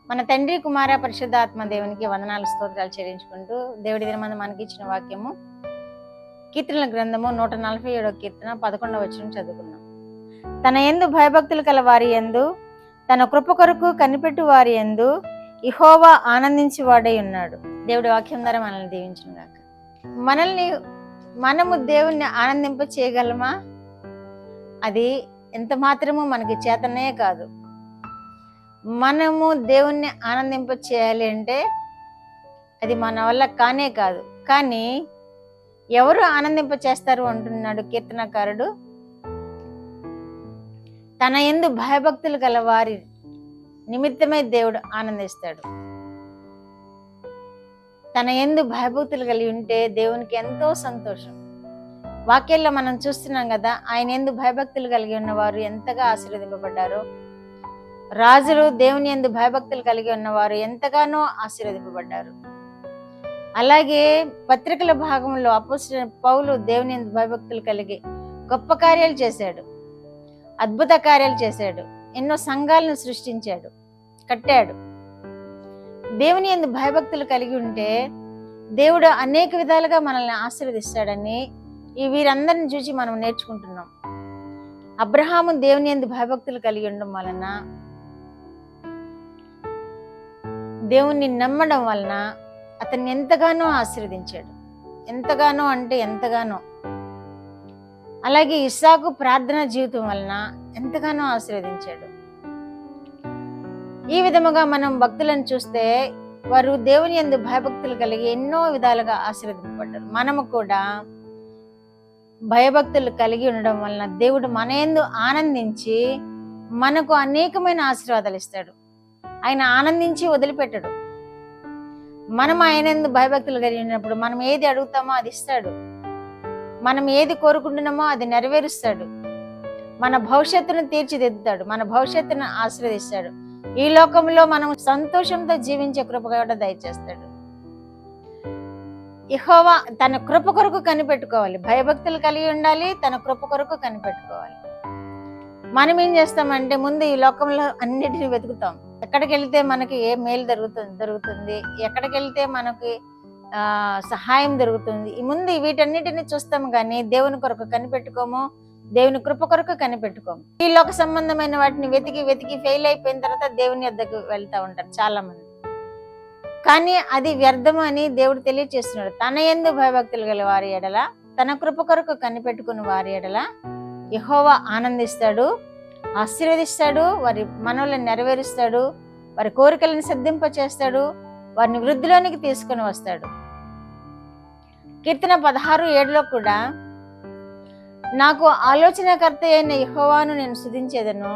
మన తండ్రి కుమార పరిశుద్ధాత్మ దేవునికి వందనాలు స్తోత్రాలు చెల్లించుకుంటూ దేవుడి దినమందు మనకి ఇచ్చిన వాక్యము కీర్తనల గ్రంథము 147వ కీర్తన 11వ వచనం చదువుకున్నాం. తన యందు భయభక్తులు కల వారి యందు తన కృప కొరకు కనిపెట్టు వారి యందు యెహోవా ఆనందించి వాడై ఉన్నాడు. దేవుడి వాక్యం ద్వారా మనల్ని దీవించును గాక. మనము దేవుణ్ణి ఆనందింప చేయగలమా? అది ఎంత మాత్రము మనకి చేతనే కాదు. మనము దేవుణ్ణి ఆనందింప చేయాలి అంటే అది మన వల్ల కానే కాదు. కానీ ఎవరు ఆనందింప చేస్తారు అంటున్నాడు కీర్తనకారుడు. తన యందు భయభక్తులు గల వారి నిమిత్తమై దేవుడు ఆనందిస్తాడు. తన యందు భయభక్తులు కలిగి ఉంటే దేవునికి ఎంతో సంతోషం. వాక్యాల్లో మనం చూస్తున్నాం కదా, ఆయన యందు భయభక్తులు కలిగి ఉన్నవారు ఎంతగా ఆశీర్వదింపబడ్డారో, రాజులు దేవుని యందు భయభక్తులు కలిగి ఉన్నవారు ఎంతగానో ఆశీర్వదింపబడ్డారు. అలాగే పత్రికల భాగంలో అపోస్తలుడైన పౌలు దేవుని యందు భయభక్తులు కలిగి గొప్ప కార్యాలు చేశాడు, అద్భుత కార్యాలు చేశాడు, ఎన్నో సంఘాలను సృష్టించాడు, కట్టాడు. దేవుని యందు భయభక్తులు కలిగి ఉంటే దేవుడు అనేక విధాలుగా మనల్ని ఆశీర్వదిస్తాడని వీరందరిని చూసి మనం నేర్చుకుంటున్నాం. అబ్రహాము దేవుని యందు భయభక్తులు కలిగి ఉండడం వలన, దేవుణ్ణి నమ్మడం వలన అతన్ని ఎంతగానో ఆశీర్వదించాడు. ఎంతగానో అంటే ఎంతగానో. అలాగే ఇస్సాకు ప్రార్థన జీవితం వలన ఎంతగానో ఆశీర్వదించాడు. ఈ విధముగా మనం భక్తులను చూస్తే వారు దేవుని యందు భయభక్తులు కలిగి ఎన్నో విధాలుగా ఆశీర్వదింపబడ్డారు. మనము కూడా భయభక్తులు కలిగి ఉండడం వలన దేవుడు మన యందు ఆనందించి మనకు అనేకమైన ఆశీర్వాదాలు ఇస్తాడు. ఆయన ఆనందించి వదిలిపెట్టడు. మనం ఆయన యందు భయభక్తులు కలిగి ఉన్నప్పుడు మనం ఏది అడుగుతామో అది ఇస్తాడు. మనం ఏది కోరుకుంటున్నామో అది నెరవేరుస్తాడు. మన భవిష్యత్తును తీర్చిదిద్దుతాడు. మన భవిష్యత్తును ఆశీర్వదిస్తాడు. ఈ లోకంలో మనం సంతోషంతో జీవించే కృప కూడా దయచేస్తాడు. యెహోవా తన కృప కొరకు కనిపెట్టుకోవాలి. భయభక్తులు కలిగి ఉండాలి, తన కృప కొరకు కనిపెట్టుకోవాలి. మనం ఏం చేస్తామంటే ముందు ఈ లోకంలో అన్నిటిని వెతుకుతాం. ఎక్కడికి వెళ్తే మనకి ఏ మేలు జరుగుతుంది, ఎక్కడికి వెళ్తే మనకి సహాయం దొరుకుతుంది, ముందు వీటన్నిటిని చూస్తాం. కానీ దేవుని కొరకు కనిపెట్టుకోము, దేవుని కృప కొరకు కనిపెట్టుకోము. ఈ లోక సంబంధమైన వాటిని వెతికి ఫెయిల్ అయిపోయిన తర్వాత దేవుని వద్దకు వెళ్తా ఉంటారు చాలా మంది. కానీ అది వ్యర్థము అని దేవుడు తెలియచేస్తున్నాడు. తన యందు భయభక్తులు గల వారి ఎడల, తన కృప కొరకు కనిపెట్టుకుని వారి ఎడల యెహోవా ఆనందిస్తాడు, ఆశీర్వదిస్తాడు, వారి మనవులను నెరవేరుస్తాడు, వారి కోరికలను సిద్ధింప చేస్తాడు, వారిని వృద్ధిలోనికి తీసుకుని వస్తాడు. కీర్తన 16:7లో కూడా నాకు ఆలోచనకర్త అయిన యెహోవాను నేను స్తుతించేదను,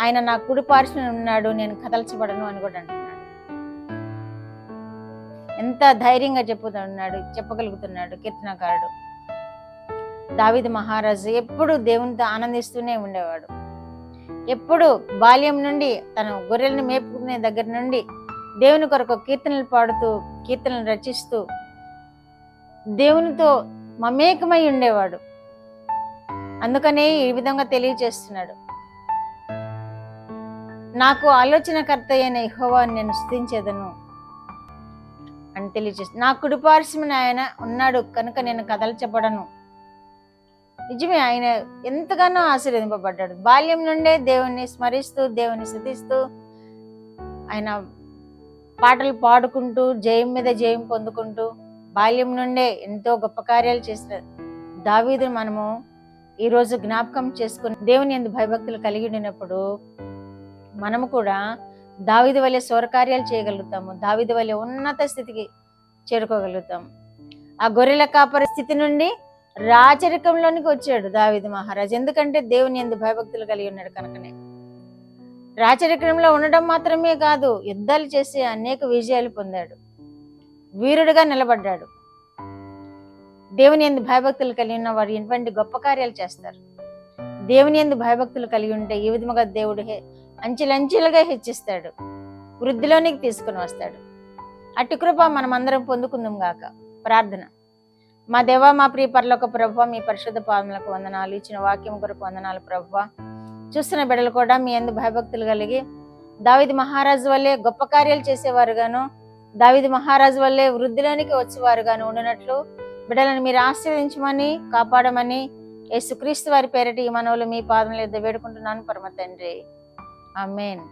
ఆయన నా కుడి పార్శ్వన ఉన్నాడు, నేను కదల్చబడను అని కూడా అంటున్నాడు. ఎంత ధైర్యంగా చెప్పగలుగుతున్నాడు కీర్తనకారుడు. దావీదు మహారాజు ఎప్పుడు దేవునితో ఆనందిస్తూనే ఉండేవాడు. ఎప్పుడు బాల్యం నుండి తన గొర్రెలను మేపుకునే దగ్గర నుండి దేవుని కొరకు కీర్తనలు పాడుతూ, కీర్తనలు రచిస్తూ దేవునితో మమేకమై ఉండేవాడు. అందుకనే ఈ విధంగా తెలియచేస్తున్నాడు, నాకు ఆలోచనకర్త అయిన యెహోవాను నేను స్తుతించేదను అని తెలియచేస్తుంది. నా కుడిపార్శ్వన ఆయన ఉన్నాడు కనుక నేను కదల్చబడను. నిజమే, ఆయన ఎంతగానో ఆశీర్వదింపబడ్డాడు. బాల్యం నుండే దేవుణ్ణి స్మరిస్తూ, దేవుని స్తుతిస్తూ, ఆయన పాటలు పాడుకుంటూ, జయం మీద జయం పొందుకుంటూ బాల్యం నుండే ఎంతో గొప్ప కార్యాలు చేసిన దావీదును మనము ఈరోజు జ్ఞాపకం చేసుకుని దేవుని యందు భయభక్తులు కలిగి ఉండినప్పుడు మనము కూడా దావీదు వలె స్వరకార్యాలు చేయగలుగుతాము. దావీదు వలె ఉన్నత స్థితికి చేరుకోగలుగుతాము. ఆ గొర్రెల కాపరి స్థితి నుండి రాచరికంలోనికి వచ్చాడు దావీదు మహారాజు. ఎందుకంటే దేవుని యందు భయభక్తులు కలిగి ఉన్నాడు కనుకనే. రాచరికంలో ఉండడం మాత్రమే కాదు, యుద్ధాలు చేసి అనేక విజయాలు పొందాడు, వీరుడుగా నిలబడ్డాడు. దేవుని యందు భయభక్తులు కలిగి ఉన్న వారు ఎటువంటి గొప్ప కార్యాలు చేస్తారు. దేవుని యందు భయభక్తులు కలిగి ఉంటే ఈ విధముగా దేవుడు అంచెలంచెలుగా హెచ్చిస్తాడు, వృద్ధిలోనికి తీసుకుని వస్తాడు. అట్టి కృప మనం అందరం పొందుకుందాం గాక. ప్రార్థన. మా దేవా, మా ప్రియ పరలోక ప్రభువా, మీ పరిశుద్ధ పాదములకు వందనాలు. ఇచ్చిన వాక్యం కొరకు వందనాలు ప్రభువా. చూస్తున్న బిడ్డలు కూడా మీ యందు భయభక్తులు కలిగి దావీదు మహారాజు వల్లే గొప్ప కార్యాలు చేసేవారుగాను, దావీదు మహారాజు వల్లే వృద్ధిలోనికి వచ్చేవారుగాను ఉండినట్లు బిడ్డలను మీరు ఆశీర్వదించమని కాపాడమని యేసుక్రీస్తు వారి పేరిట ఈ మనవులు మీ పాదముల యొద్ద వేడుకుంటున్నాను పరమ తండ్రి. ఆమేన్.